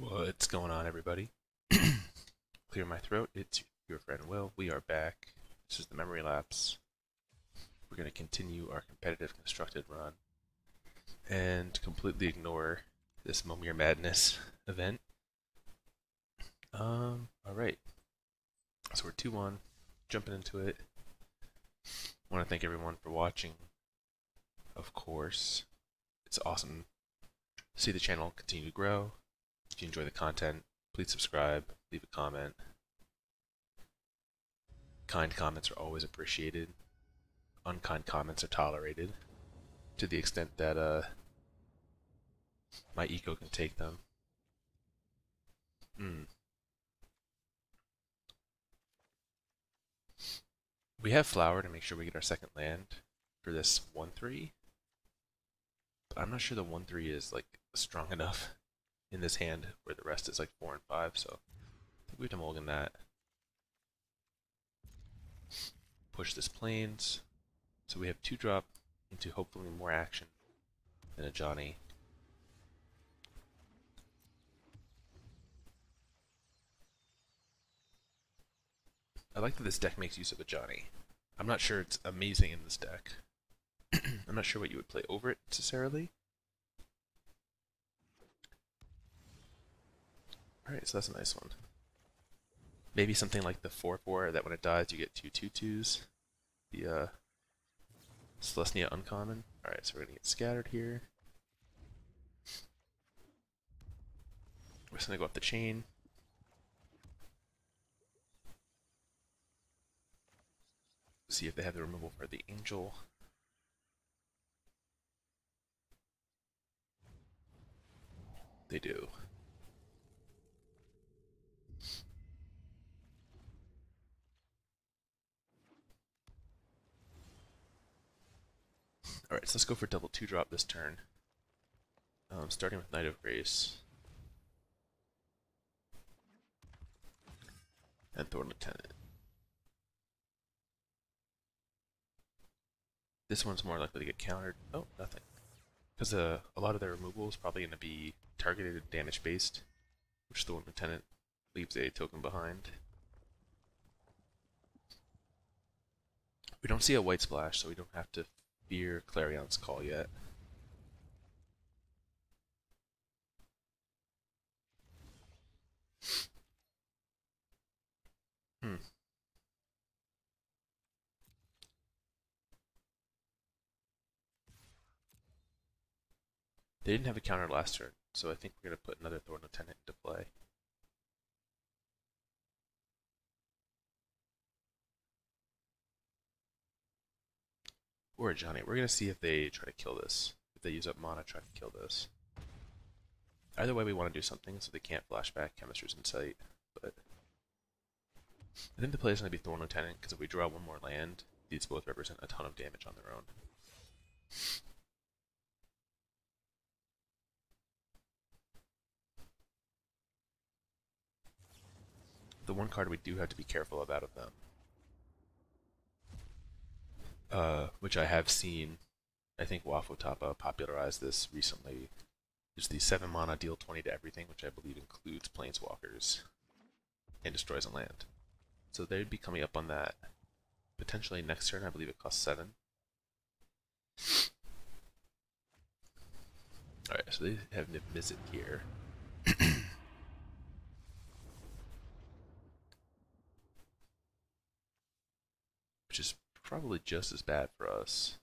What's going on, everybody? Clear my throat. It's your friend Will. We are back. This is the memory lapse. We're going to continue our competitive constructed run and completely ignore this Momir Madness event. Alright. So we're 2-1, jumping into it. I want to thank everyone for watching, of course. It's awesome to see the channel continue to grow. If you enjoy the content, please subscribe, leave a comment. Kind comments are always appreciated. Unkind comments are tolerated to the extent that my ego can take them. We have Flower to make sure we get our second land for this 1-3. But I'm not sure the 1-3 is like strong enough in this hand where the rest is like 4 and 5, so I think we have to mulligan that. Push this Plains. So we have 2-drop into hopefully more action than Ajani. I like that this deck makes use of Ajani. I'm not sure it's amazing in this deck. I'm not sure what you would play over it necessarily. Alright, so that's a nice one. Maybe something like the 4-4 that when it dies you get 2 2/2s. The Celestia uncommon. Alright, so we're gonna get scattered here. We're just gonna go up the chain. See if they have the removal for the Angel. They do. Alright, so let's go for double 2-drop this turn. Starting with Knight of Grace. And Thorn Lieutenant. This one's more likely to get countered. Oh, nothing. Because a lot of their removal is probably going to be targeted damage based, which Thorn Lieutenant leaves a token behind. We don't see a white splash, so we don't have to fear Clarion's Call yet. They didn't have a counter last turn, so I think we're going to put another Thorn Lieutenant into play. Or Ajani. We're going to see if they try to kill this. If they use up mana, try to kill this. Either way, we want to do something so they can't flashback Chemistry's Insight. But I think the play is going to be Thorn Lieutenant, because if we draw one more land, these both represent a ton of damage on their own. The one card we do have to be careful of out of them, which I have seen, I think Wafotapa popularized this recently, is the 7 mana deal 20 to everything, which I believe includes Planeswalkers, and destroys a land. So they'd be coming up on that potentially next turn. I believe it costs 7. Alright, so they have Izzet here. Which is probably just as bad for us.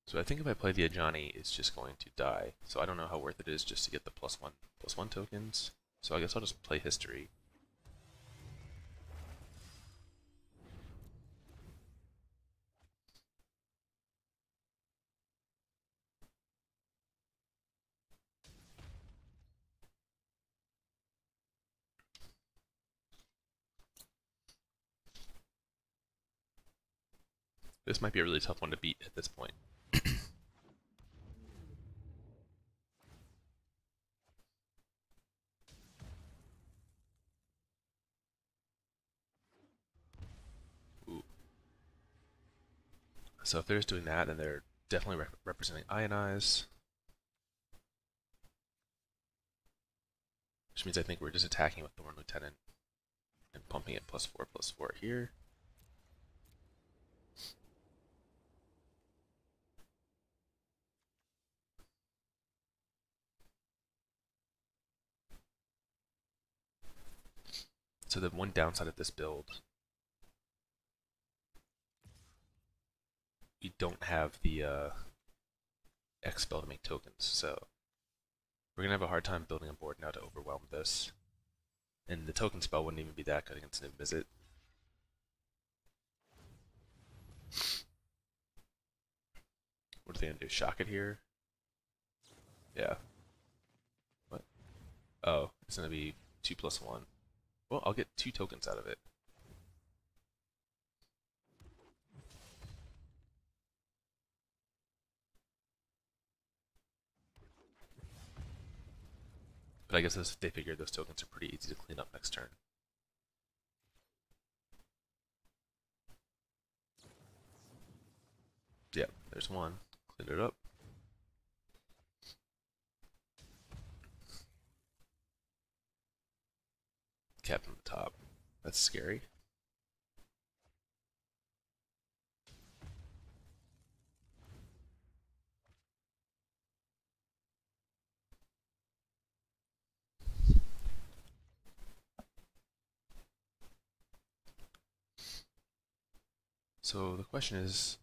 So I think if I play the Ajani, it's just going to die. So I don't know how worth it is just to get the +1/+1 tokens. So I guess I'll just play History. This might be a really tough one to beat at this point. So if they're just doing that, then they're definitely representing Ionize. Which means I think we're just attacking with Thorn Lieutenant and pumping it +4/+4 here. So the one downside of this build, we don't have the X spell to make tokens, so we're gonna have a hard time building a board now to overwhelm this. And the token spell wouldn't even be that good against an Izzet. What are they gonna do? Shock it here? Yeah. What? Oh, it's gonna be 2/1. Well, I'll get 2 tokens out of it. But I guess they figured those tokens are pretty easy to clean up next turn. Yep, there's one. Clean it up. Captain on the top. That's scary. So the question is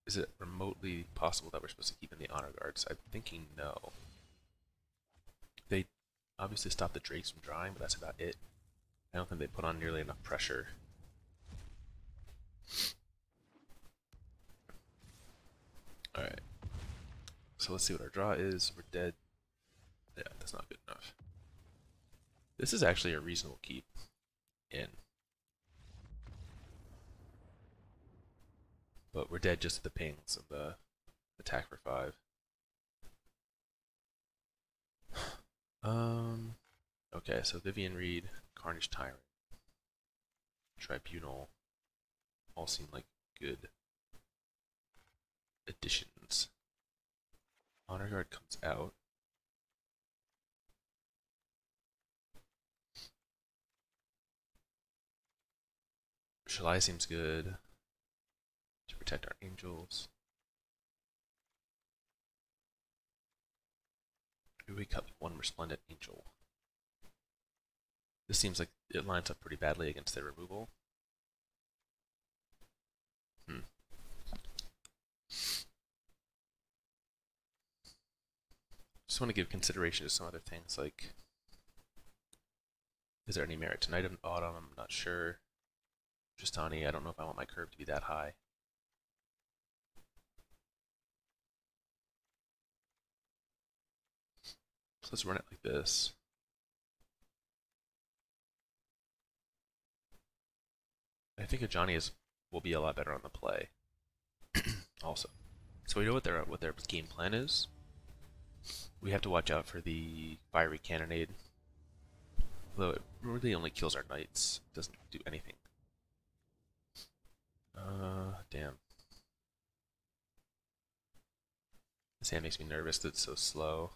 it remotely possible that we're supposed to keep in the honor guards? I'm thinking no. They obviously stop the drakes from drying, but that's about it. I don't think they put on nearly enough pressure. Alright. So let's see what our draw is. We're dead. Yeah, that's not good enough. This is actually a reasonable keep in. But we're dead just at the pings of the attack for 5. Okay, so Vivien Reid, Carnage Tyrant, Tribunal all seem like good additions. Honor Guard comes out. Shalai seems good to protect our angels. Maybe we cut one Resplendent Angel. This seems like it lines up pretty badly against their removal. Just want to give consideration to some other things, like, is there any merit to Night of Autumn? I'm not sure. Tristani, I don't know if I want my curve to be that high. So let's run it like this. I think Ajani will be a lot better on the play. Also, so we know what their game plan is. We have to watch out for the Fiery Cannonade. Although it really only kills our knights, it doesn't do anything. Damn. This hand makes me nervous that it's so slow.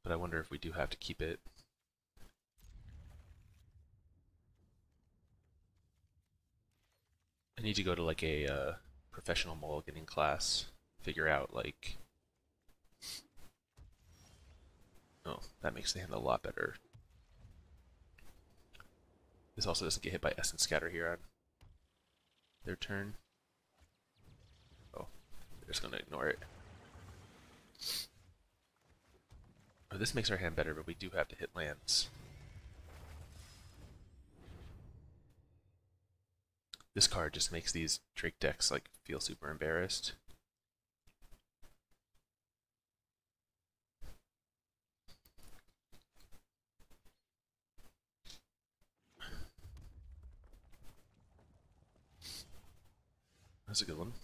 But I wonder if we do have to keep it. I need to go to like a professional mulliganing class, figure out like... Oh, that makes the hand a lot better. This also doesn't get hit by Essence Scatter here on their turn. Oh, they're just going to ignore it. Oh, this makes our hand better, but we do have to hit lands. This card just makes these Drake decks like feel super embarrassed. That's a good one.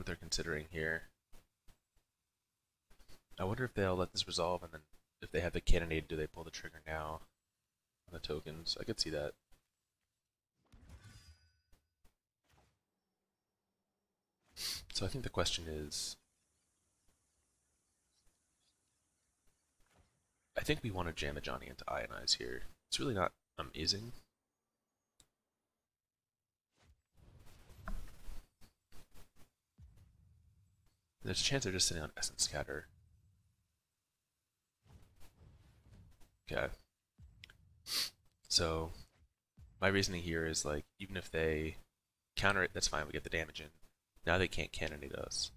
they're considering here. I wonder if they'll let this resolve, and then if they have the cannonade, do they pull the trigger now on the tokens? I could see that. So I think the question is, I think we want to jam Ajani into Ionize here. It's really not amazing. There's a chance they're just sitting on Essence Scatter. Okay. So my reasoning here is like, even if they counter it, that's fine, we get the damage in. Now they can't cannonade us.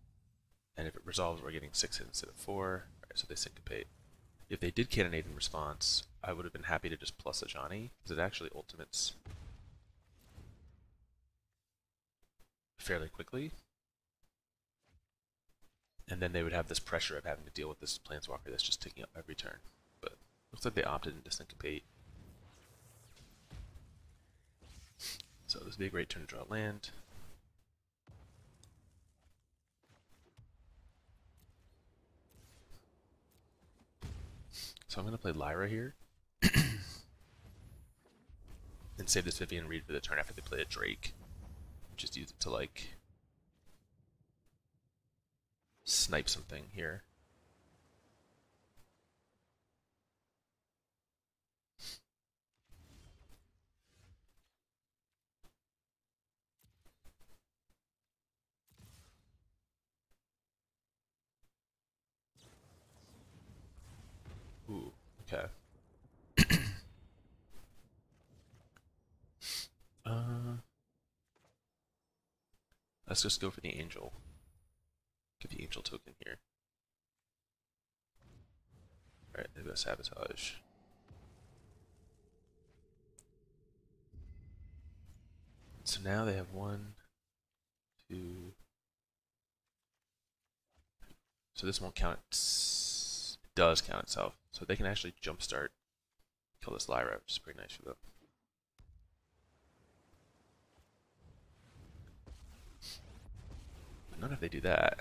And if it resolves, we're getting 6 hits instead of 4. Alright, so they syncopate. If they did cannonade in response, I would have been happy to just plus Ajani, because it actually ultimates fairly quickly. And then they would have this pressure of having to deal with this Planeswalker that's just taking up every turn. But looks like they opted into syncopate. So this would be a great turn to draw land. So I'm going to play Lyra here. And save this Vivien Reid for the turn after they play a Drake. Just use it to, like, snipe something here. Ooh, okay. Let's just go for the Angel. Get the Angel token here. Alright, they've got Sabotage. So now they have 1, 2. So this won't count. It does count itself. So they can actually jumpstart, kill this Lyra, which is pretty nice for them. But not if they do that.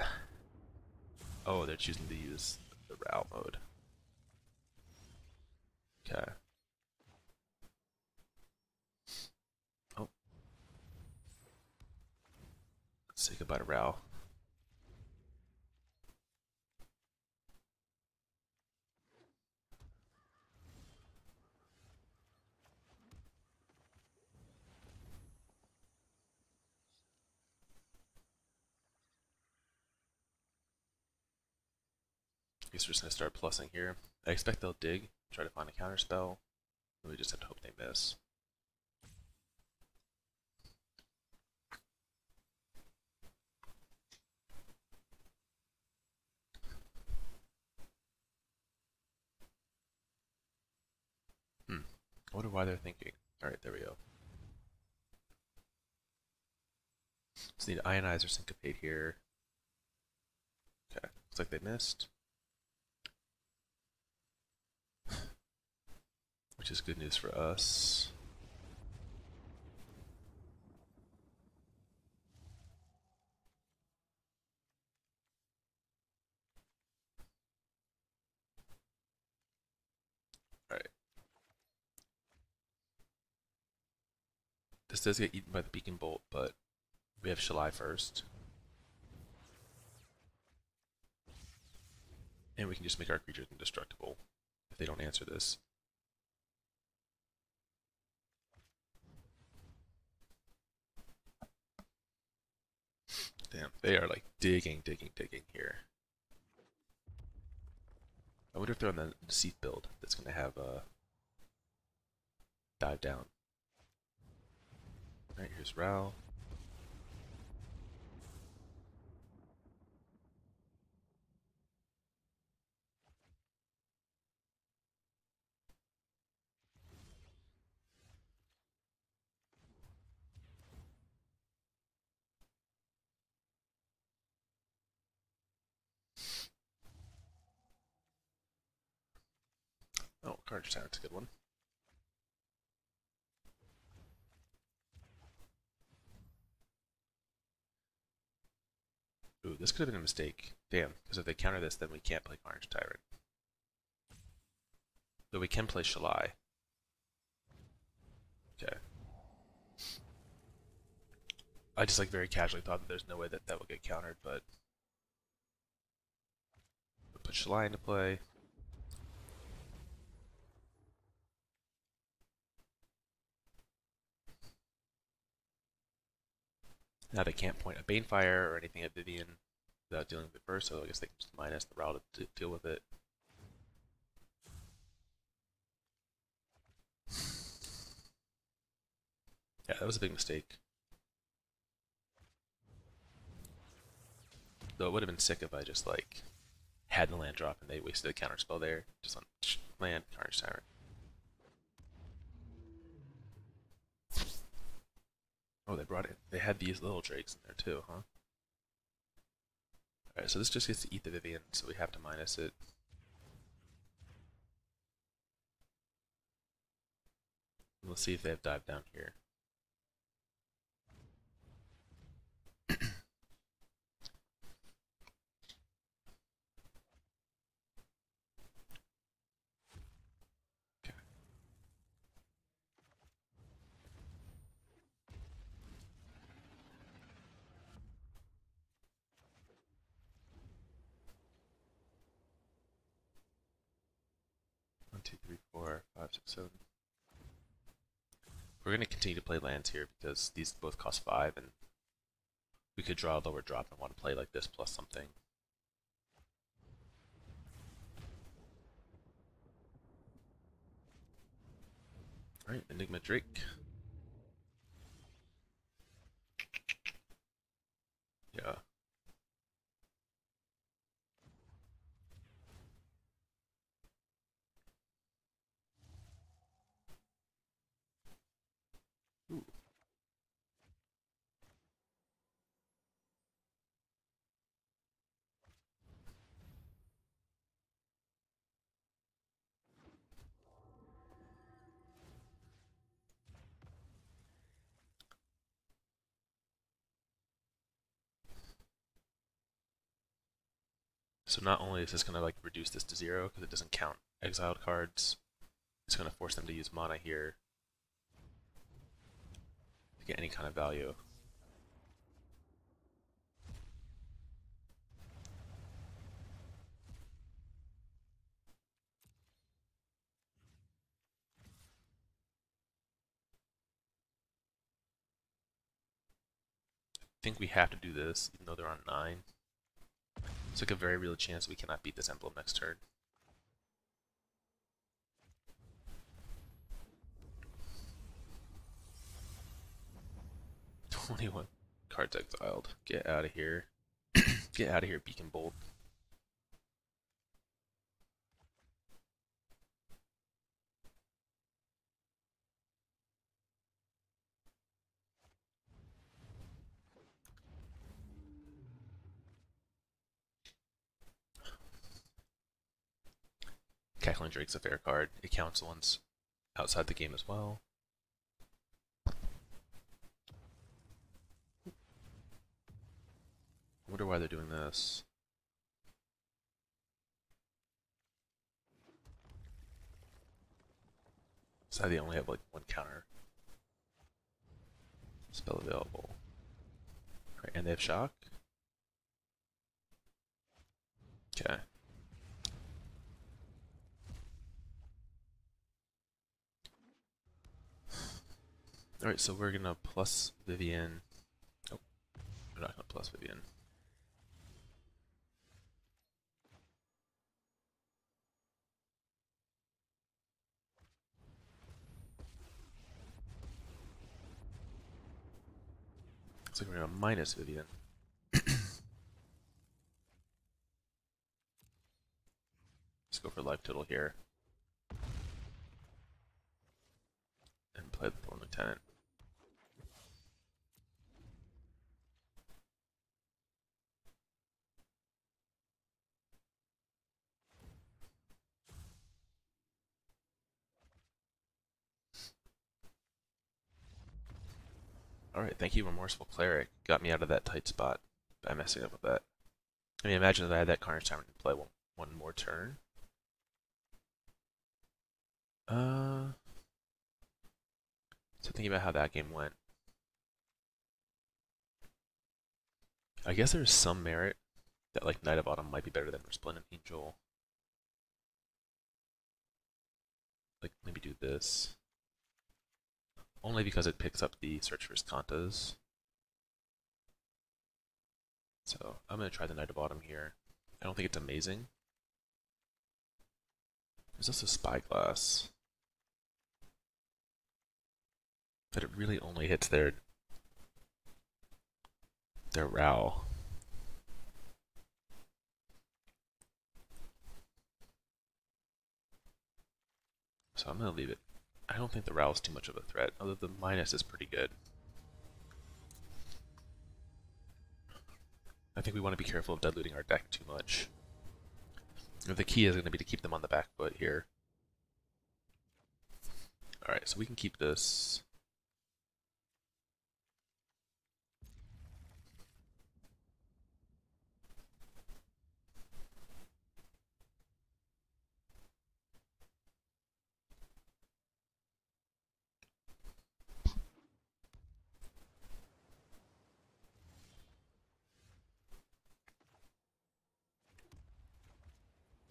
Oh, they're choosing to use the Ral mode. Okay. Oh. Let's say goodbye to Ral. I guess we're just going to start plussing here. I expect they'll dig, try to find a counterspell. We just have to hope they miss. I wonder why they're thinking. Alright, there we go. Just need Ionize or Syncopate here. Okay, looks like they missed. Which is good news for us. Alright. This does get eaten by the Beacon Bolt, but we have Shalai first. And we can just make our creatures indestructible if they don't answer this. Damn, they are like digging here. I wonder if they're on the Seath build that's going to have a dive down. Alright, here's Ral. Oh, Carnage Tyrant's a good one. Ooh, this could have been a mistake. Damn, because if they counter this, then we can't play Carnage Tyrant. Though we can play Shalai. Okay. I just like very casually thought that there's no way that that will get countered, but we'll put Shalai into play. Now they can't point a Banefire or anything at Vivien without dealing with it first, so I guess they can just minus the route to deal with it. Yeah, that was a big mistake. Though it would have been sick if I just like had the land drop and they wasted a counter spell there. Just on land, Carnage Tyrant. Oh, they brought it. They had these little drakes in there too, huh? Alright, so this just gets to eat the Vivien, so we have to minus it. We'll see if they have dive down here. Okay. One, two, three, four, five, six, seven. We're going to continue to play lands here because these both cost 5, and we could draw a lower drop and want to play like this plus something. Alright, Enigma Drake. Yeah. Ooh. So not only is this going to like reduce this to 0 because it doesn't count exiled cards, it's going to force them to use mana here to get any kind of value. I think we have to do this, even though they're on 9. It's like a very real chance we cannot beat this emblem next turn. "21 cards exiled. Get out of here. Get out of here, Beacon Bolt." Cackling Drake's a fair card. It counts once outside the game as well. I wonder why they're doing this. So they only have like 1 counter spell available. Right, and they have shock. Okay. Alright, so we're gonna plus Vivien. Oh, we're not gonna plus Vivien. Looks like we're gonna minus Vivien. Let's go for life total here. And play the Thorn Lieutenant. Alright, thank you, Remorseful Cleric. Got me out of that tight spot. by messing up with that. I mean, imagine that I had that Carnage Tyrant in play one more turn. So thinking about how that game went. I guess there's some merit that like Knight of Autumn might be better than Resplendent Angel. Like maybe do this. Only because it picks up the Search for Skantas. So I'm going to try the Knight of Autumn here. I don't think it's amazing. There's also Spyglass. But it really only hits their Row. So I'm going to leave it. I don't think the Row is too much of a threat, although the minus is pretty good. I think we want to be careful of dead looting our deck too much. The key is going to be to keep them on the back foot here. Alright, so we can keep this.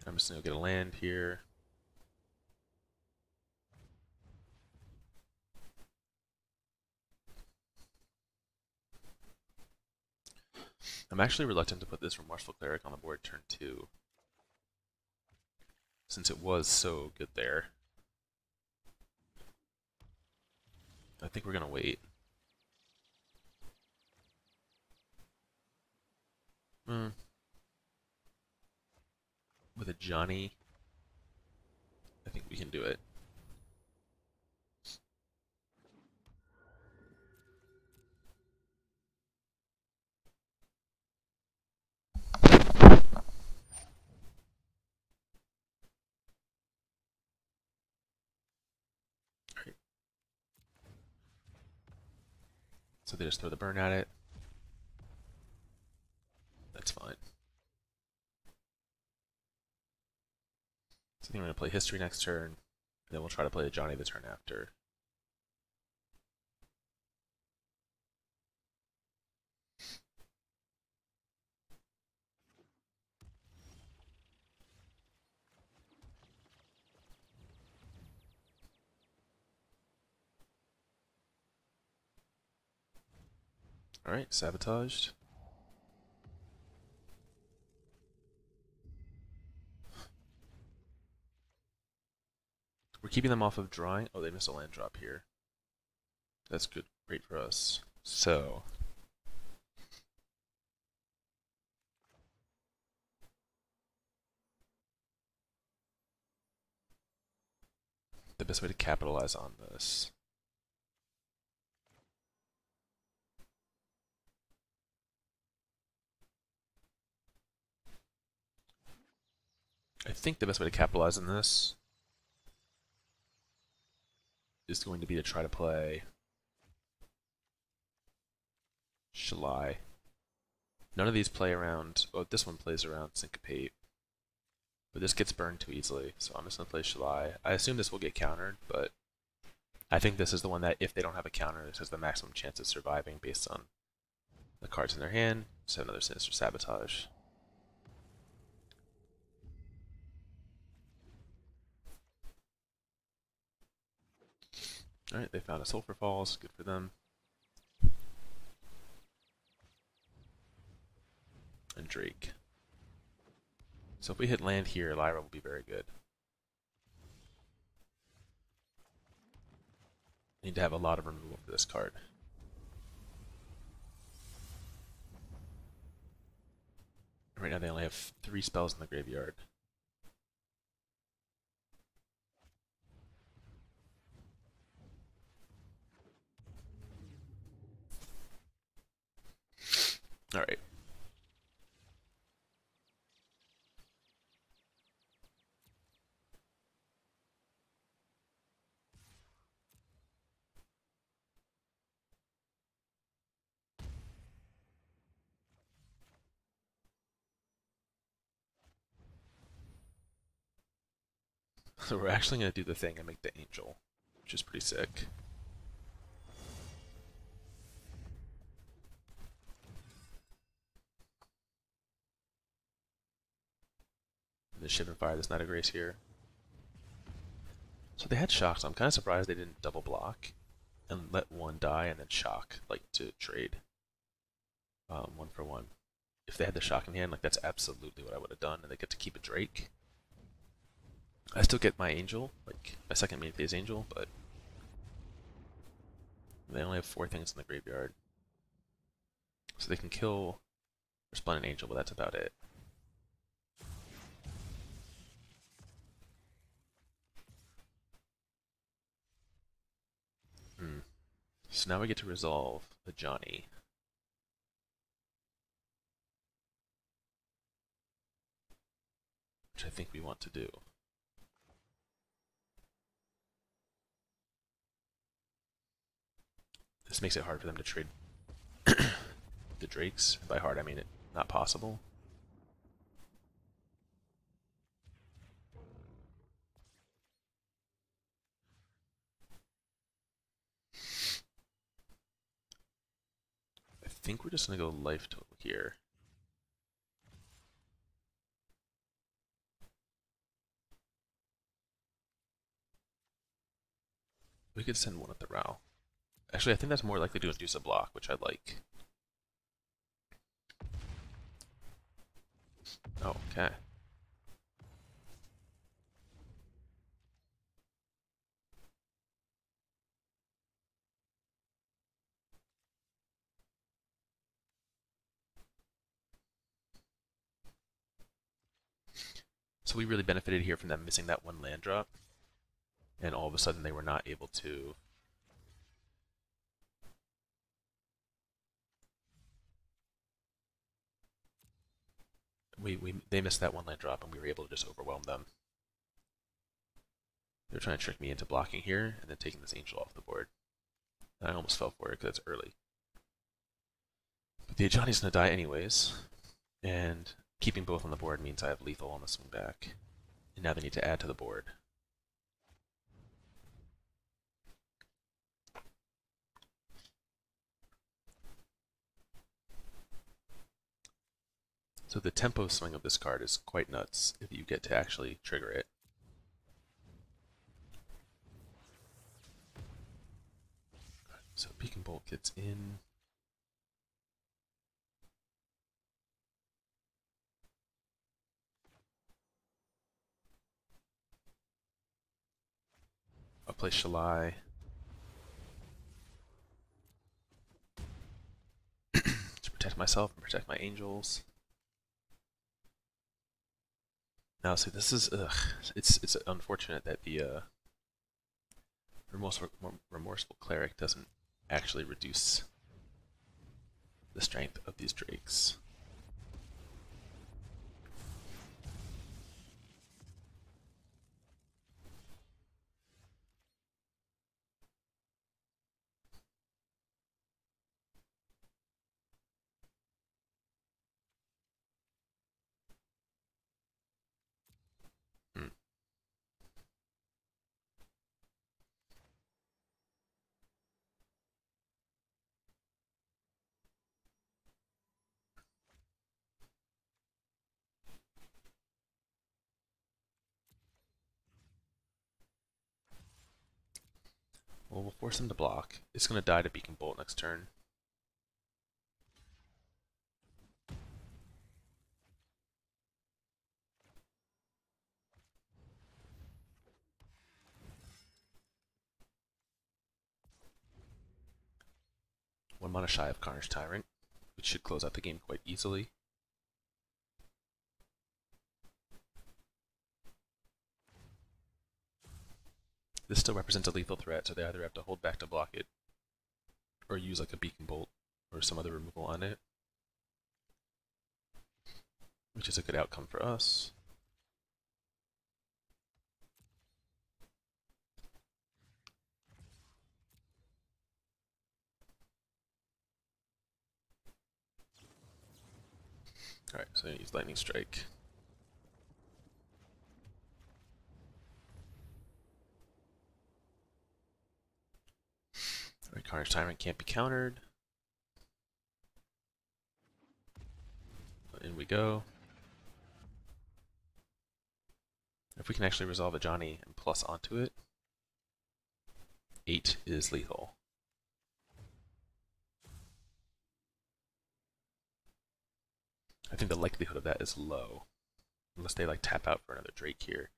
I'm just going to get a land here. I'm actually reluctant to put this Remorseful Cleric on the board turn 2, since it was so good there. I think we're going to wait. With Ajani, I think we can do it. Alright. So they just throw the burn at it. That's fine. So I think we're going to play History next turn, and then we'll try to play Ajani the turn after. Alright, sabotaged. We're keeping them off of drawing. Oh, they missed a land drop here. That's good, great for us. So the best way to capitalize on this. I think the best way to capitalize on this is going to be to try to play Shalai. None of these play around. Oh, this one plays around Syncopate. But this gets burned too easily, so I'm just going to play Shalai. I assume this will get countered, but I think this is the one that, if they don't have a counter, this has the maximum chance of surviving based on the cards in their hand. Just have another Sinister Sabotage. Alright, they found a Sulphur Falls. Good for them. And Drake. So if we hit land here, Lyra will be very good. Need to have a lot of removal for this card. Right now they only have 3 spells in the graveyard. Alright. So we're actually going to do the thing and make the Angel, which is pretty sick. And the Shivan Fire, there's not a Grace here. So they had Shock, so I'm kind of surprised they didn't double block and let one die and then Shock, like to trade 1-for-1. If they had the Shock in hand, like that's absolutely what I would have done, and they get to keep a Drake. I still get my Angel, like my second main phase Angel, but they only have 4 things in the graveyard. So they can kill Resplendent Angel, but that's about it. So now we get to resolve Ajani. Which I think we want to do. This makes it hard for them to trade the Drakes. By hard, I mean it not possible. I think we're just going to go life total here. We could send one at the Row. Actually, I think that's more likely to induce a block, which I like. Oh, okay. So we really benefited here from them missing that one land drop, and all of a sudden they were not able to they missed that one land drop and we were able to just overwhelm them. They were trying to trick me into blocking here and then taking this Angel off the board. And I almost fell for it because it's early. But the Ajani's going to die anyways, and keeping both on the board means I have lethal on the swing back. And now they need to add to the board. So the tempo swing of this card is quite nuts if you get to actually trigger it. So Beacon Bolt gets in. I'll play Shalai. To protect myself and protect my angels. Now, see, this is it's unfortunate that the Remorseful Cleric doesn't actually reduce the strength of these Drakes. Well, we'll force him to block. It's going to die to Beacon Bolt next turn. One mana shy of Carnage Tyrant, which should close out the game quite easily. This still represents a lethal threat, so they either have to hold back to block it, or use like a Beacon Bolt or some other removal on it, which is a good outcome for us. Alright, so I use Lightning Strike. Carnage Tyrant can't be countered. In we go. If we can actually resolve Ajani and plus onto it, 8 is lethal. I think the likelihood of that is low, unless they like tap out for another Drake here.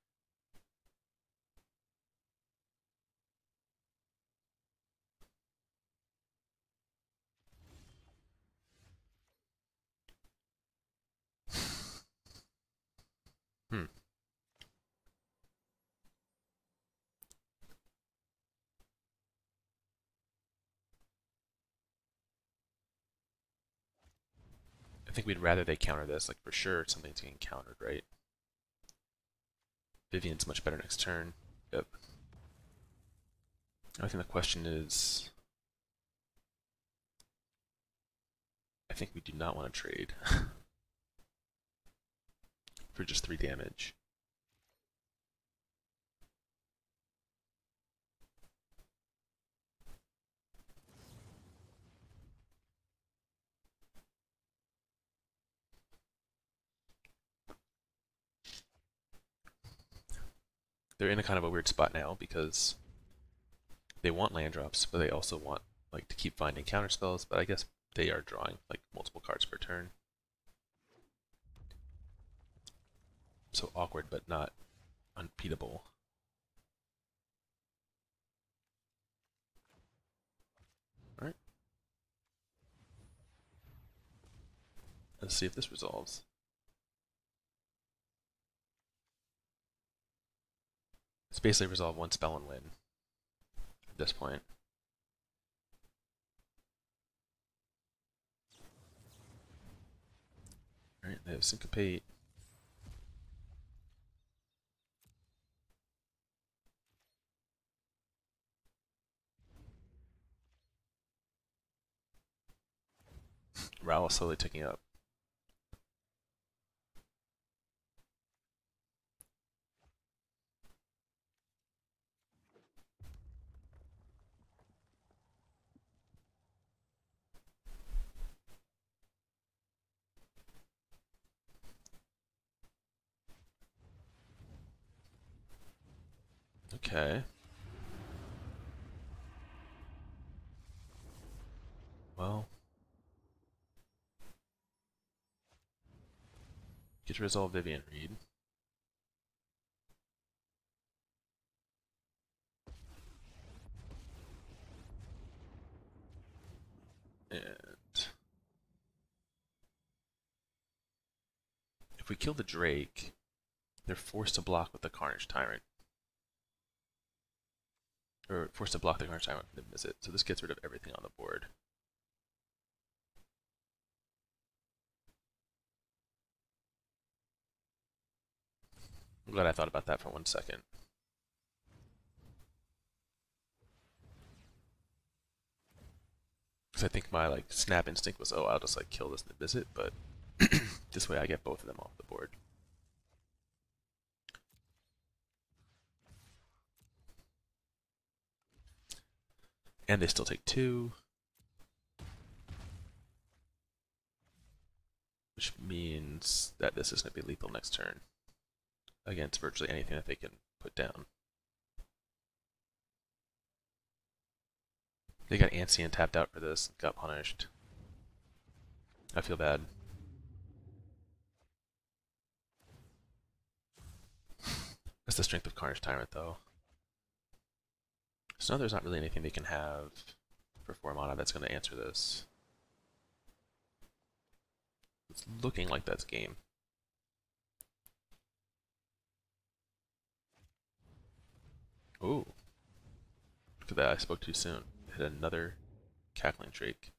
I think we'd rather they counter this, like for sure something's getting countered, right? Vivien's much better next turn. Yep. I think the question is, I think we do not want to trade for just 3 damage. They're in a kind of a weird spot now because they want land drops, but they also want like to keep finding counter spells, but I guess they are drawing like multiple cards per turn. So awkward, but not unbeatable. Alright. Let's see if this resolves. It's basically resolve 1 spell and win at this point. Alright, they have Syncopate. Ral is slowly ticking up. Okay. Well, get to resolve Vivien Reid. And if we kill the Drake, they're forced to block with the Carnage Tyrant. Or forced to block the Carnage Tyrant from the Izzet. So this gets rid of everything on the board. I'm glad I thought about that for 1 second. Because I think my like snap instinct was, oh, I'll just like kill this Izzet, but this way I get both of them off the board. And they still take 2. Which means that this is going to be lethal next turn against virtually anything that they can put down. They got antsy and tapped out for this, got punished. I feel bad. That's the strength of Carnage Tyrant, though. So now there's not really anything they can have for 4 mana that's going to answer this. It's looking like that's game. Ooh. Look at that, I spoke too soon. Hit another Cackling Drake.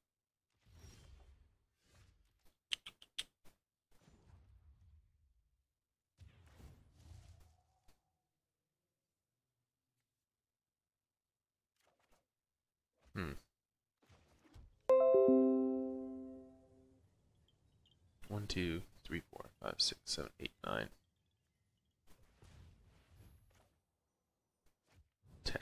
Hmm. 1, 2, 3, 4, 5, 6, 7, 8, 9. 10.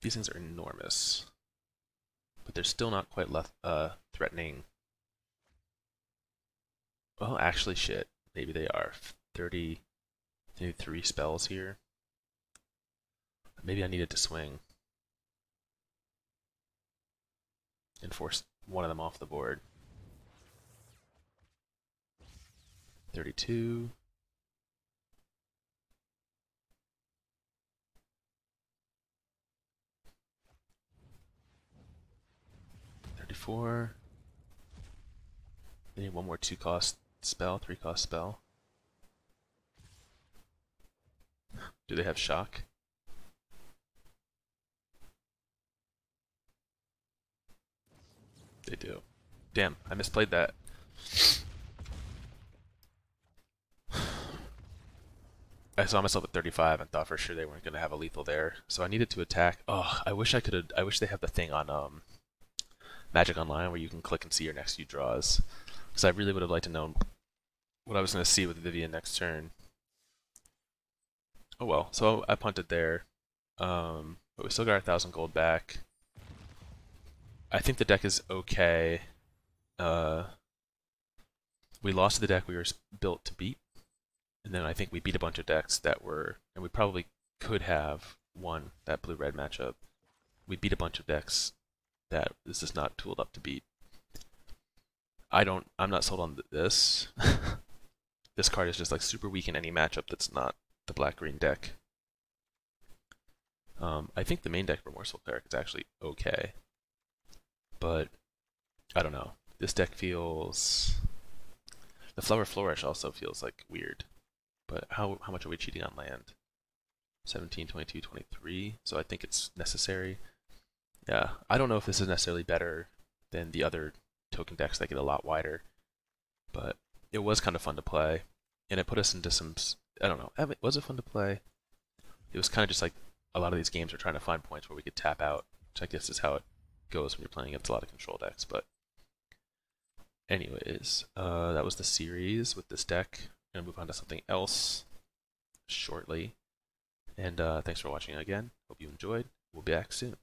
These things are enormous, but they're still not quite threatening. Well, actually, shit. Maybe they are. 30, maybe 3 spells here. Maybe I needed to swing and force one of them off the board. 32. They need one more 2-cost spell, 3-cost spell. Do they have shock? They do. Damn, I misplayed that. I saw myself at 35 and thought for sure they weren't going to have a lethal there, so I needed to attack. Oh, I wish they have the thing on Magic Online where you can click and see your next few draws, because I really would have liked to know what I was going to see with Vivien next turn. Oh well, so I punted there, but we still got 1,000 gold back. I think the deck is okay. We lost to the deck we were built to beat, and then I think we beat a bunch of decks that were, and we probably could have won that blue-red matchup. We beat a bunch of decks that this is not tooled up to beat. I'm not sold on this. This card is just like super weak in any matchup that's not the black-green deck. I think the main deck Remorseful Cleric is actually okay, but I don't know. This deck feels... The Flourish also feels like weird, but how much are we cheating on land? 17, 22, 23, so I think it's necessary. Yeah, I don't know if this is necessarily better than the other token decks that get a lot wider, but it was kind of fun to play, and it put us into some... I don't know, was it fun to play? It was kind of just like a lot of these games are trying to find points where we could tap out, which I guess is how it goes when you're playing against a lot of control decks. But anyways, that was the series with this deck. I'm going to move on to something else shortly. And thanks for watching again. Hope you enjoyed. We'll be back soon.